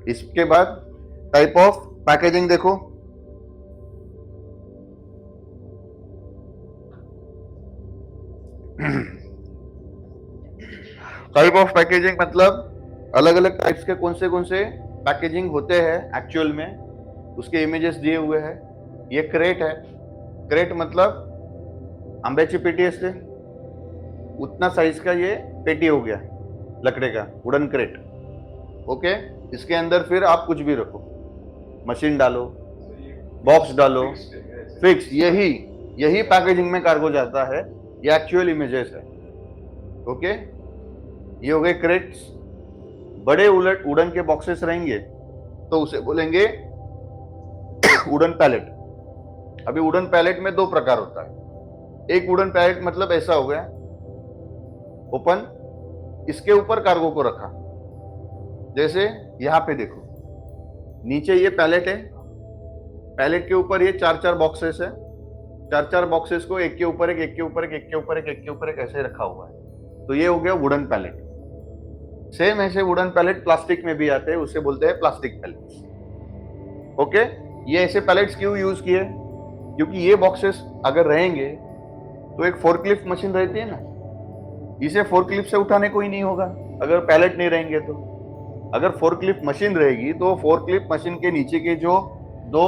इसके बाद type of packaging देखो, टाइप ऑफ पैकेजिंग मतलब अलग अलग टाइप्स के कौन से पैकेजिंग होते हैं एक्चुअल में, उसके इमेजेस दिए हुए हैं। ये क्रेट है, क्रेट मतलब आंब्याची पेटी असते उतना साइज का ये पेटी हो गया, लकड़े का वुडन क्रेट। ओके, इसके अंदर फिर आप कुछ भी रखो, मशीन डालो, बॉक्स डालो, फिक्स। यही यही पैकेजिंग में कार्गो जाता है, ये एक्चुअल इमेजेस है। ओके, ये हो गए क्रेट्स। बड़े उलट वुडन के बॉक्सेस रहेंगे तो उसे बोलेंगे वुडन पैलेट। अभी वुडन पैलेट में दो प्रकार होता है। एक वुडन पैलेट मतलब ऐसा हो गया ओपन, इसके ऊपर कार्गो को रखा, जैसे यहां पे देखो नीचे ये पैलेट है, पैलेट के ऊपर ये चार चार बॉक्सेस है, चार चार बॉक्सेस को एक के ऊपर एक, एक के ऊपर एक, एक के ऊपर एक, एक के ऊपर एक ऐसे रखा हुआ है। तो ये हो गया वुडन पैलेट। सेम ऐसे वुडन पैलेट प्लास्टिक में भी आते हैं, उसे बोलते हैं प्लास्टिक पैलेट्स। ओके, ये ऐसे पैलेट्स क्यों यूज किए? क्योंकि ये बॉक्सेस अगर रहेंगे तो एक फोर्कलिफ्ट मशीन रहती है ना, इसे फोर्कलिफ्ट से उठाने कोई नहीं होगा अगर पैलेट नहीं रहेंगे तो। अगर फोर्कलिफ्ट मशीन रहेगी तो फोर्कलिफ्ट मशीन के नीचे के जो दो,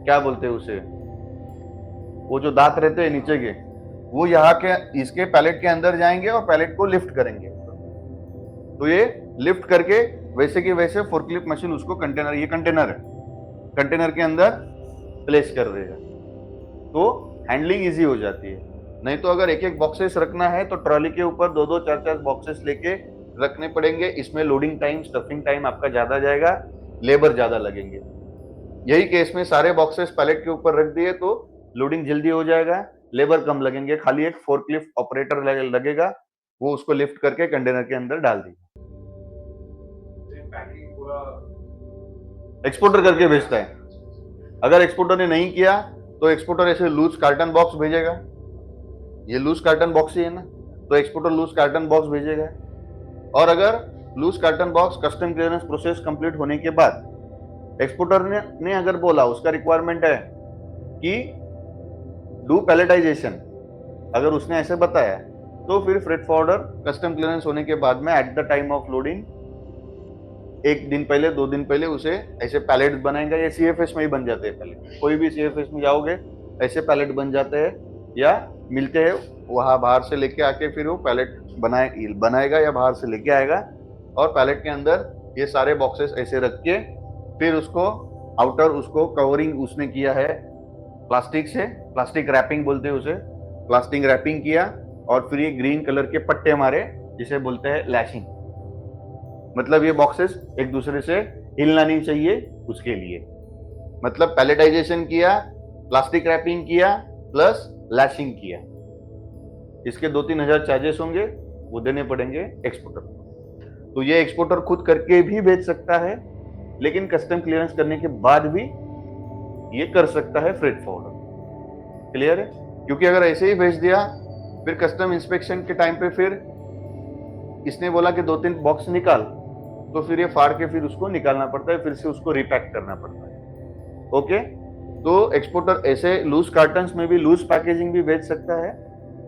क्या बोलते हैं उसे, वो जो दांत रहते हैं नीचे के, वो यहाँ के इसके पैलेट के अंदर जाएंगे और पैलेट को लिफ्ट करेंगे। तो ये लिफ्ट करके वैसे के वैसे फोर्कलिफ्ट मशीन उसको कंटेनर, ये कंटेनर है, कंटेनर के अंदर प्लेस कर देगा, तो हैंडलिंग इजी हो जाती है। नहीं तो अगर एक एक बॉक्सेस रखना है तो ट्रॉली के ऊपर दो दो चार चार बॉक्सेस लेके रखने पड़ेंगे। इसमें लोडिंग टाइम, स्टफिंग टाइम आपका ज्यादा जाएगा, लेबर ज्यादा लगेंगे। यही केस में सारे बॉक्सेस पैलेट के ऊपर रख दिए तो लोडिंग जल्दी हो जाएगा, लेबर कम लगेंगे, खाली एक फोर्कलिफ्ट ऑपरेटर लगेगा, वो उसको लिफ्ट करके कंटेनर के अंदर डाल देगा। एक्सपोर्टर करके भेजता है। अगर एक्सपोर्टर ने नहीं किया तो एक्सपोर्टर ऐसे लूज कार्टन बॉक्स भेजेगा, ये लूज कार्टन बॉक्स ही है ना, तो एक्सपोर्टर लूज कार्टन बॉक्स भेजेगा। और अगर loose carton box custom clearance process complete होने के बाद एक्सपोर्टर ने अगर बोला, उसका रिक्वायरमेंट है कि डू पैलेटाइजेशन, अगर उसने ऐसे बताया तो फिर फ्रेट फॉरवर्डर कस्टम क्लियरेंस होने के बाद में at the time of loading एक दिन पहले, दो दिन पहले उसे ऐसे पैलेट बनाएगा। ये सीएफएस में ही बन जाते हैं पैलेट, कोई भी सीएफएस में जाओगे ऐसे पैलेट बन जाते हैं या मिलते हैं, वहां बाहर से लेके आके फिर वो पैलेट बनाएगा या बाहर से लेके आएगा। और पैलेट के अंदर ये सारे बॉक्सेस ऐसे रख के फिर उसको आउटर, उसको कवरिंग उसने किया है प्लास्टिक से, प्लास्टिक रैपिंग बोलते हैं उसे, प्लास्टिक रैपिंग किया और फिर ये ग्रीन कलर के पट्टे मारे जिसे बोलते हैं लैशिंग। मतलब ये बॉक्सेस एक दूसरे से हिलना नहीं चाहिए उसके लिए, मतलब पैलेटाइजेशन किया, प्लास्टिक रैपिंग किया प्लस लैशिंग किया। इसके 2-3 हजार चार्जेस होंगे, वो देने पड़ेंगे एक्सपोर्टर को। तो ये एक्सपोर्टर खुद करके भी भेज सकता है, लेकिन कस्टम क्लियरेंस करने के बाद भी ये कर सकता है फ्रेट फॉरवर्डर। क्लियर है? क्योंकि अगर ऐसे ही भेज दिया फिर कस्टम इंस्पेक्शन के टाइम पे फिर इसने बोला कि 2-3 बॉक्स निकाल, तो फिर ये फाड़ के फिर उसको निकालना पड़ता है, फिर से उसको रिपैक करना पड़ता है। ओके, तो एक्सपोर्टर ऐसे लूज कार्टन्स में भी लूज पैकेजिंग भी भेज सकता है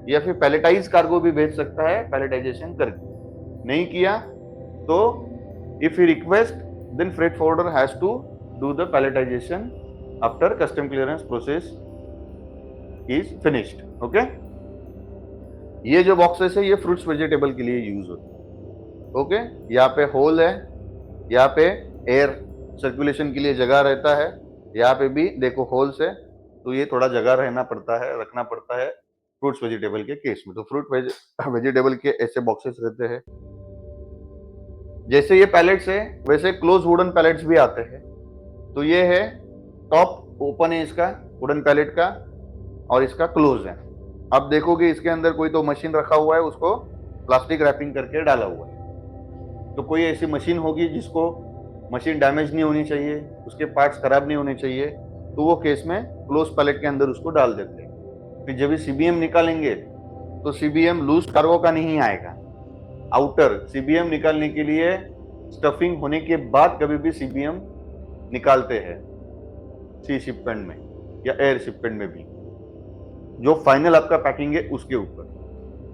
या फिर पैलेटाइज कार्गो भी भेज सकता है पैलेटाइजेशन करके। नहीं किया तो if you request then freight forwarder has to do the palletization after custom clearance process is finished. Okay, ये जो बॉक्सेस है ये फ्रूट्स वेजिटेबल के लिए यूज होते हैं। ओके, यहाँ पे होल है, यहाँ पे एयर सर्कुलेशन के लिए जगह रहता है, यहाँ पे भी देखो होल्स है, तो ये थोड़ा जगह रहना पड़ता है, रखना पड़ता है फ्रूट्स वेजिटेबल के केस में। तो फ्रूट वेजिटेबल के ऐसे बॉक्सेस रहते हैं। जैसे ये पैलेट्स है वैसे क्लोज वुडन पैलेट्स भी आते हैं। तो ये है टॉप ओपन है इसका वुडन पैलेट का और इसका क्लोज है। अब देखोगे इसके अंदर कोई तो मशीन रखा हुआ है, उसको प्लास्टिक रैपिंग करके डाला हुआ है। तो कोई ऐसी मशीन होगी जिसको मशीन डैमेज नहीं होनी चाहिए, उसके पार्ट्स खराब नहीं होने चाहिए, तो वो केस में क्लोज पैलेट के अंदर उसको डाल देते हैं। फिर जब भी सीबीएम निकालेंगे तो सीबीएम लूज कार्गो का नहीं आएगा। आउटर सीबीएम निकालने के लिए स्टफिंग होने के बाद कभी भी सीबीएम निकालते हैं सी शिपमेंट में या एयर शिपमेंट में भी, जो फाइनल आपका पैकिंग है उसके ऊपर।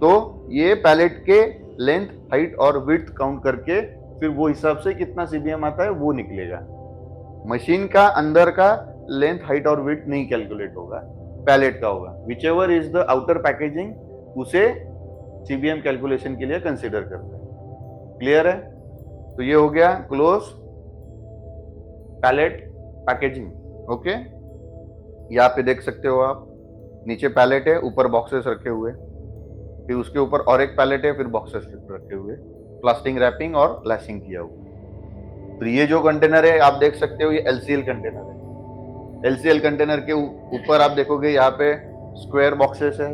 तो ये पैलेट के लेंथ, हाइट और विड्थ काउंट करके फिर वो हिसाब से कितना सीबीएम आता है वो निकलेगा। मशीन का अंदर का लेंथ, हाइट और विड्थ नहीं कैलकुलेट होगा, पैलेट का होगा। Which ever is the outer packaging उसे सीबीएम कैलकुलेशन के लिए कंसिडर करते हैं। क्लियर है? तो ये हो गया क्लोज पैलेट पैकेजिंग। ओके, यहाँ पे देख सकते हो आप, नीचे पैलेट है, ऊपर बॉक्सेस रखे हुए, फिर उसके ऊपर और एक पैलेट है, फिर बॉक्सेस रखे हुए, प्लास्टिक रैपिंग और लैशिंग किया हुआ। तो ये जो कंटेनर है आप देख सकते हो, ये एलसीएल कंटेनर है। एलसीएल कंटेनर के ऊपर आप देखोगे यहाँ पे स्क्वायर बॉक्सेस है,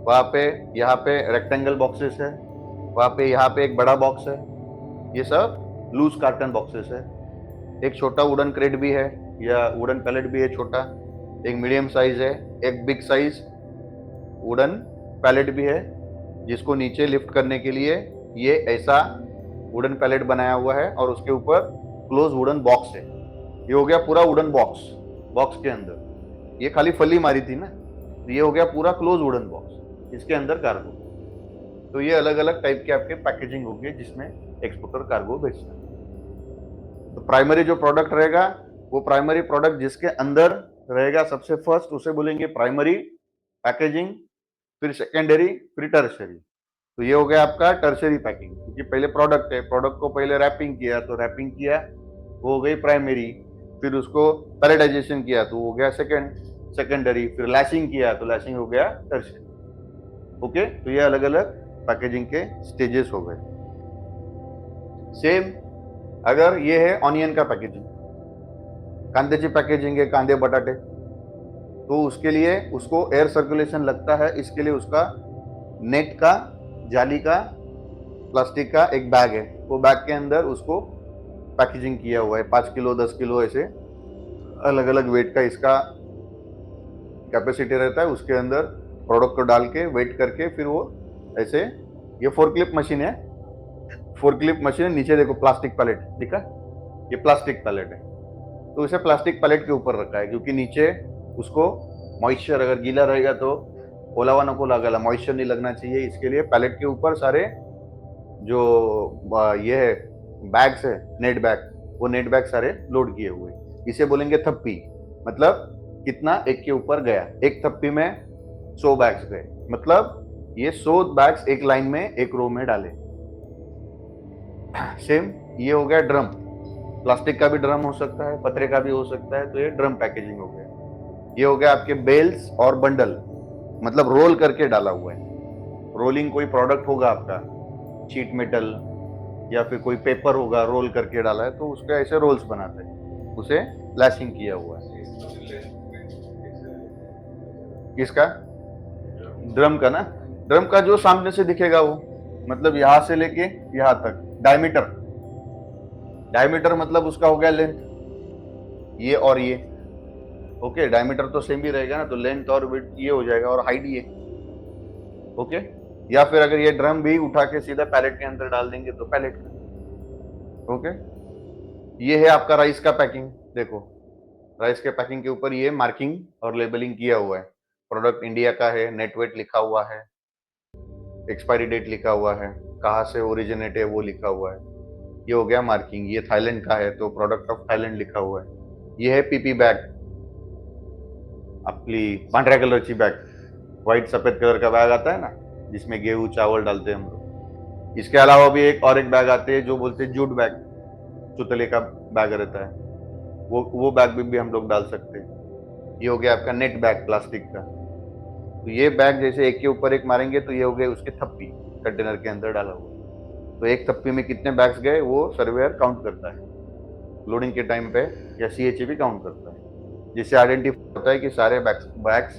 वहां पे यहाँ पे रेक्टेंगल बॉक्सेस है, वहां पे यहाँ पे एक बड़ा बॉक्स है। ये सब लूज कार्टन बॉक्सेस है। एक छोटा वुडन क्रेट भी है या वुडन पैलेट भी है छोटा, एक मीडियम साइज है, एक बिग साइज वुडन पैलेट भी है, जिसको नीचे लिफ्ट करने के लिए ये ऐसा वुडन पैलेट बनाया हुआ है और उसके ऊपर क्लोज वुडन बॉक्स है। ये हो गया पूरा वुडन बॉक्स। बॉक्स के अंदर ये खाली फली मारी थी ना, तो ये हो गया पूरा क्लोज वुडन बॉक्स, इसके अंदर कार्गो। तो ये अलग अलग टाइप के आपके पैकेजिंग होगी जिसमें एक्सपोर्टर कार्गो बेचता है। तो प्राइमरी जो प्रोडक्ट रहेगा, वो प्राइमरी प्रोडक्ट जिसके अंदर रहेगा सबसे फर्स्ट, उसे बोलेंगे प्राइमरी पैकेजिंग, फिर सेकेंडरी, फिर टर्शरी। तो ये हो गया आपका टर्शरी पैकिंग, क्योंकि पहले प्रोडक्ट है, प्रोडक्ट को पहले रैपिंग किया, तो रैपिंग किया वो हो गई प्राइमरी, फिर उसको पैलेटाइजेशन किया तो वो हो गया सेकेंडरी, फिर लैशिंग किया तो लैशिंग हो गया टर्शरी। ओके, तो ये अलग अलग पैकेजिंग के स्टेजेस हो गए। सेम अगर ये है ऑनियन का पैकेजिंग, कांद्याची पैकेजिंग है, कांदे बटाटे, तो उसके लिए उसको एयर सर्कुलेशन लगता है, इसके लिए उसका नेट का, जाली का, प्लास्टिक का एक बैग है, वो बैग के अंदर उसको पैकेजिंग किया हुआ है। 5 किलो 10 किलो ऐसे अलग अलग वेट का इसका कैपेसिटी रहता है, उसके अंदर प्रोडक्ट को डाल के वेट करके फिर वो ऐसे, ये फोरक्लिप मशीन है, फोरक्लिप मशीन, नीचे देखो प्लास्टिक पैलेट दिखा, ये प्लास्टिक पैलेट है, तो इसे प्लास्टिक पैलेट के ऊपर रखा है क्योंकि नीचे उसको मॉइस्चर, अगर गीला रहेगा तो ओलावा नको लगाला, मॉइस्चर नहीं लगना चाहिए, इसके लिए पैलेट के ऊपर सारे जो ये है बैग्स है, नेट बैग, वो नेट बैग सारे लोड किए हुए। इसे बोलेंगे थप्पी। मतलब कितना एक के ऊपर गया, एक थप्पी में 100 बैग्स गए, मतलब ये 100 बैग्स एक लाइन में एक रो में डाले। सेम ये हो गया ड्रम, प्लास्टिक का भी ड्रम हो सकता है, पतरे का भी हो सकता है, तो ये ड्रम पैकेजिंग हो गया। ये हो गया आपके बेल्स और बंडल, मतलब रोल करके डाला हुआ है। रोलिंग कोई प्रोडक्ट होगा आपका, शीट मेटल या फिर कोई पेपर होगा, रोल करके डाला है तो उसके ऐसे रोल्स बनाते हैं, उसे लैशिंग किया हुआ है। किसका? ड्रम का ना, ड्रम का जो सामने से दिखेगा वो, मतलब यहां से लेके यहां तक डायमीटर, डायमीटर मतलब उसका हो गया लेंथ, ये और ये। ओके, डायमीटर तो सेम ही रहेगा ना, तो लेंथ और विड्थ ये हो जाएगा और हाइट ये। ओके, या फिर अगर ये ड्रम भी उठा के सीधा पैलेट के अंदर डाल देंगे तो पैलेट का। ओके, ये है आपका राइस का पैकिंग। देखो राइस के पैकिंग के ऊपर ये मार्किंग और लेबलिंग किया हुआ है, प्रोडक्ट इंडिया का है, नेट वेट लिखा हुआ है, एक्सपायरी डेट लिखा हुआ है, कहाँ से ओरिजिनेट है वो लिखा हुआ है। ये हो गया मार्किंग। ये थाईलैंड का है तो प्रोडक्ट ऑफ थाईलैंड लिखा हुआ है। ये है पीपी बैग, आपली पांढऱ्या कलरची बैग, व्हाइट सफेद कलर का बैग आता है ना, जिसमें गेहूं चावल डालते हैं हम लोग। इसके अलावा भी एक और एक बैग आते हैं जो बोलते हैं जूट बैग, चुतले का बैग रहता है, वो बैग भी हम लोग डाल सकते हैं। ये हो गया आपका नेट बैग प्लास्टिक का। तो ये बैग जैसे एक के ऊपर एक मारेंगे तो ये हो गया उसकी थप्पी कंटेनर के अंदर डाला हुआ। तो एक थप्पी में कितने बैग्स गए वो सर्वेयर काउंट करता है लोडिंग के टाइम पे, या सीएचए भी काउंट करता है, जिससे आइडेंटिफाई होता है कि सारे बैग्स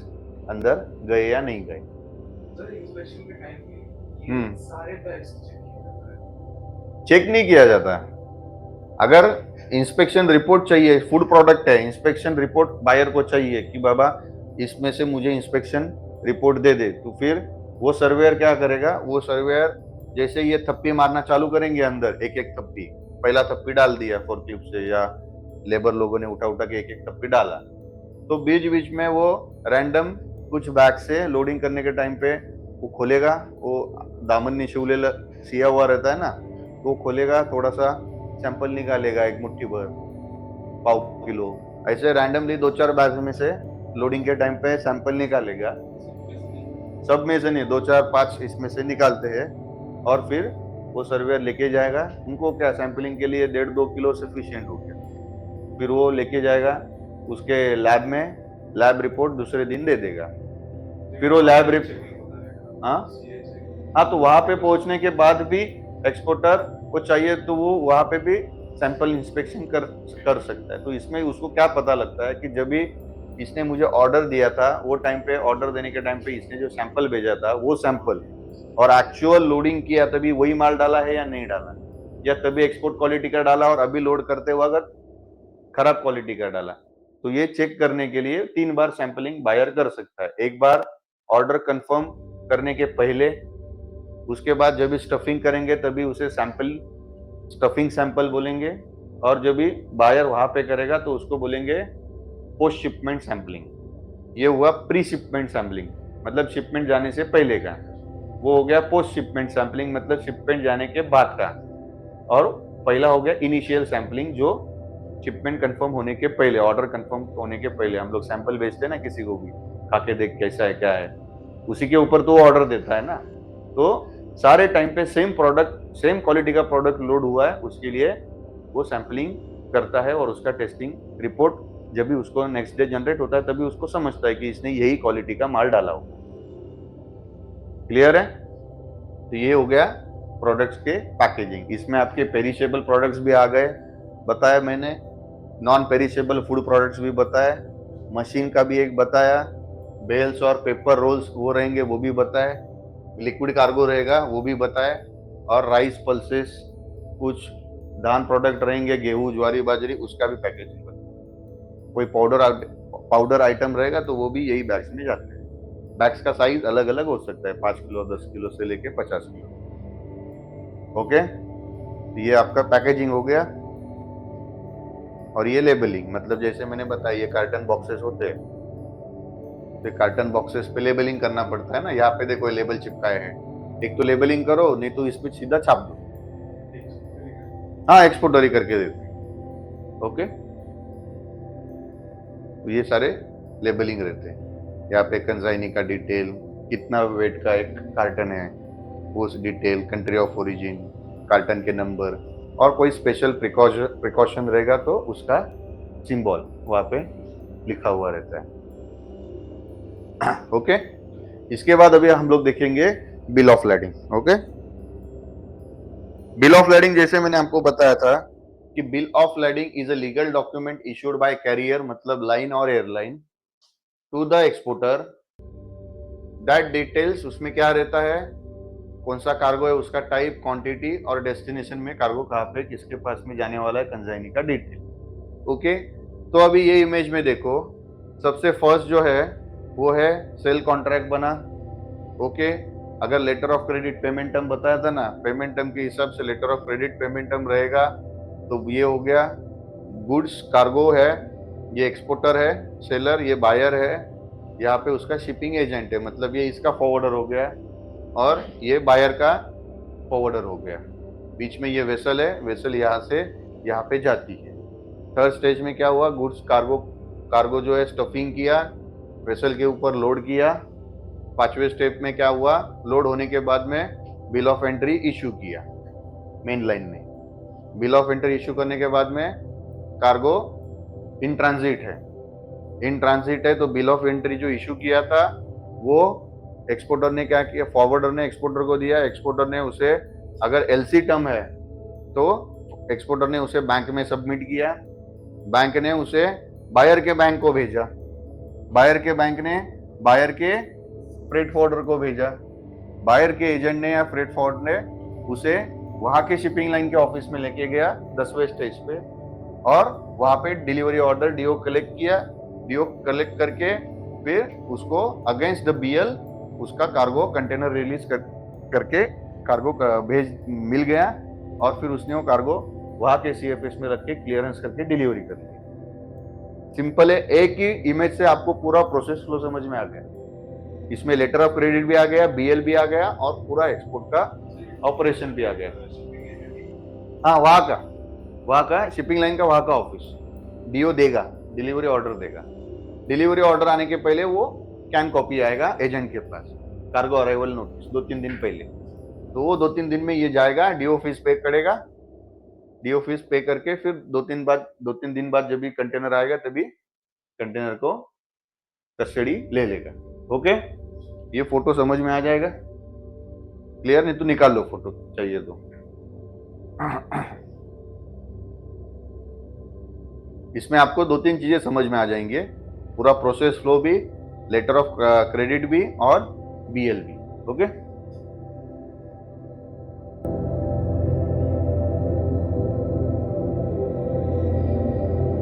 अंदर गए या नहीं गए। चेक नहीं किया जाता। अगर इंस्पेक्शन रिपोर्ट चाहिए, फूड प्रोडक्ट है, इंस्पेक्शन रिपोर्ट बायर को चाहिए कि बाबा इसमें से मुझे इंस्पेक्शन रिपोर्ट दे दे, तो फिर वो सर्वेयर क्या करेगा, वो सर्वेयर जैसे ये थप्पी मारना चालू करेंगे अंदर एक एक थप्पी, पहला थप्पी डाल दिया फोर्कलिफ्ट से, या लेबर लोगों ने उठा उठा के एक एक थप्पी डाला, तो बीच बीच में वो रैंडम कुछ बैग से लोडिंग करने के टाइम पे वो खोलेगा, वो दामन निशिवलेला सिया हुआ रहता है ना, तो वो खोलेगा, थोड़ा सा सैंपल निकालेगा, एक मुट्ठी भर, पाव किलो, ऐसे रैंडमली 2-4 बैग में से लोडिंग के टाइम पे सैंपल निकालेगा। सब में से नहीं, 2-4-5 इसमें से निकालते हैं, और फिर वो सर्वेयर लेके जाएगा। उनको क्या सैंपलिंग के लिए 1.5-2 किलो सफिशिएंट हो गया, फिर वो लेके जाएगा उसके लैब में, लैब रिपोर्ट दूसरे दिन दे देगा। फिर वो लैब रिपोर्ट, हाँ, तो वहां पे पहुंचने के बाद भी एक्सपोर्टर को चाहिए तो वो वहां पे भी सैंपल इंस्पेक्शन कर सकता है। तो इसमें उसको क्या पता लगता है कि जब भी इसने मुझे ऑर्डर दिया था, वो टाइम पे, ऑर्डर देने के टाइम पे इसने जो सैंपल भेजा था, वो सैंपल और एक्चुअल लोडिंग किया तभी वही माल डाला है या नहीं डाला, या तभी एक्सपोर्ट क्वालिटी का डाला और अभी लोड करते वक्त खराब क्वालिटी का डाला। तो ये चेक करने के लिए 3 बार सैंपलिंग बायर कर सकता है। एक बार ऑर्डर कंफर्म करने के पहले, उसके बाद जब भी स्टफिंग करेंगे तभी उसे स्टफिंग सैंपल बोलेंगे, और जब भी बायर वहां पे करेगा तो उसको बोलेंगे पोस्ट शिपमेंट सैंपलिंग। ये हुआ प्री शिपमेंट सैंपलिंग, मतलब शिपमेंट जाने से पहले का। वो हो गया पोस्ट शिपमेंट सैंपलिंग, मतलब शिपमेंट जाने के बाद का। और पहला हो गया इनिशियल सैंपलिंग, जो शिपमेंट कंफर्म होने के पहले, ऑर्डर कंफर्म होने के पहले हम लोग सैंपल भेजते हैं ना किसी को भी, खा के देख कैसा है क्या है, उसी के ऊपर तो ऑर्डर देता है ना। तो सारे टाइम पे सेम प्रोडक्ट, सेम क्वालिटी का प्रोडक्ट लोड हुआ है, उसके लिए वो सैंपलिंग करता है, और उसका टेस्टिंग रिपोर्ट जब भी उसको नेक्स्ट डे जनरेट होता है तभी उसको समझता है कि इसने यही क्वालिटी का माल डाला होगा। क्लियर है? तो ये हो गया प्रोडक्ट्स के पैकेजिंग। इसमें आपके पेरिशेबल प्रोडक्ट्स भी आ गए, बताया मैंने, नॉन पेरिशेबल फूड प्रोडक्ट्स भी बताया, मशीन का भी एक बताया, बेल्स और पेपर रोल्स वो रहेंगे वो भी बताए, लिक्विड कार्गो रहेगा वो भी बताए, और राइस पल्सेस, कुछ धान प्रोडक्ट रहेंगे, गेहूं ज्वारी बाजरी, उसका भी पैकेजिंग बताया। कोई पाउडर आइटम रहेगा तो वो भी यही बैग्स में जाते हैं। बैग्स का साइज अलग अलग हो सकता है, 5 किलो 10 किलो से लेके 50 किलो। ओके, तो ये आपका पैकेजिंग हो गया। और ये लेबलिंग, मतलब जैसे मैंने बताया ये कार्टन बॉक्सेस होते हैं, तो कार्टन बॉक्सेस पे लेबलिंग करना पड़ता है ना। यहाँ पे देखो लेबल चिपकाए हैं, एक तो लेबलिंग करो, नहीं तो इस पे सीधा छाप दो। हाँ, एक्सपोर्टर ही करके देते हैं। ओके, तो ये सारे लेबलिंग रहते हैं। यहाँ पे कंसाइनी का डिटेल, कितना वेट का एक कार्टन है वो detail, country of origin, carton के नंबर, और कोई स्पेशल प्रिकॉशन रहेगा तो उसका सिंबल वहां पे लिखा हुआ रहता है। ओके, इसके बाद अभी हम लोग देखेंगे bill of lading. Okay, bill of lading जैसे मैंने आपको बताया था कि bill of lading is a legal document issued by carrier, मतलब लाइन और airline, to the exporter that details, उसमें क्या रहता है, कौन सा कार्गो है, उसका टाइप, क्वांटिटी, और डेस्टिनेशन में कार्गो कहाँ पे किसके पास में जाने वाला है, कंसाइनी का डिटेल। ओके, तो अभी ये इमेज में देखो, सबसे फर्स्ट जो है वो है सेल कॉन्ट्रैक्ट बना। ओके, अगर letter of credit payment term बताया था ना, पेमेंट टर्म के हिसाब से letter of credit payment term रहेगा, तो ये हो गया गुड्स कार्गो है, ये एक्सपोर्टर है, सेलर ये बायर है, यहाँ पे उसका शिपिंग एजेंट है, मतलब ये इसका फॉरवर्डर हो गया, और ये बायर का फॉरवर्डर हो गया। बीच में ये वेसल है, वेसल यहाँ से यहाँ पे जाती है। थर्ड स्टेज में क्या हुआ, गुड्स कार्गो जो है स्टफिंग किया, वेसल के ऊपर लोड किया। पांचवें स्टेप में क्या हुआ, लोड होने के बाद में बिल ऑफ एंट्री इशू किया मेन लाइन में। बिल ऑफ एंट्री इशू करने के बाद में कार्गो इन ट्रांजिट है, इन ट्रांजिट है, तो बिल ऑफ एंट्री जो इशू किया था वो एक्सपोर्टर ने क्या किया, फॉरवर्डर ने एक्सपोर्टर को दिया, एक्सपोर्टर ने उसे, अगर एलसी टर्म है तो एक्सपोर्टर ने उसे बैंक में सबमिट किया, बैंक ने उसे बायर के बैंक को भेजा, बायर के बैंक ने बायर के फ्रेट फॉरवर्डर को भेजा, बायर के एजेंट ने या फ्रेट फॉरवर्डर ने उसे वहां के शिपिंग लाइन के ऑफिस में लेके गया 10वें स्टेज पे, और वहां पे डिलीवरी ऑर्डर डीओ कलेक्ट किया, डीओ कलेक्ट करके फिर उसको अगेंस्ट द बीएल उसका कार्गो कंटेनर रिलीज करके कार्गो भेज मिल गया, और फिर उसने वो कार्गो वहां के सीएफएस में रख के क्लियरेंस करके डिलीवरी करनी है। सिंपल है, एक ही इमेज से आपको पूरा प्रोसेस फ्लो समझ में आ गया। इसमें लेटर ऑफ क्रेडिट भी आ गया, बीएल भी आ गया और पूरा एक्सपोर्ट का ऑपरेशन भी आ गया। हाँ, वहां का शिपिंग लाइन का वहां का ऑफिस डीओ देगा, डिलीवरी ऑर्डर देगा। डिलीवरी ऑर्डर आने के पहले वो कैन कॉपी आएगा एजेंट के पास, कार्गो अराइवल नोटिस 2-3 दिन पहले। तो वो 2-3 दिन में ये जाएगा, डीओ फीस पे करेगा, डीओ फीस पे करके फिर 2-3 दिन बाद जब भी कंटेनर आएगा तभी कंटेनर को कस्टडी ले लेगा। ओके, ये फोटो समझ में आ जाएगा? क्लियर? नहीं तो निकाल लो फोटो चाहिए तो। इसमें आपको 2-3 चीजें समझ में आ जाएंगे, पूरा प्रोसेस फ्लो भी, लेटर ऑफ क्रेडिट भी और बीएल भी। ओके।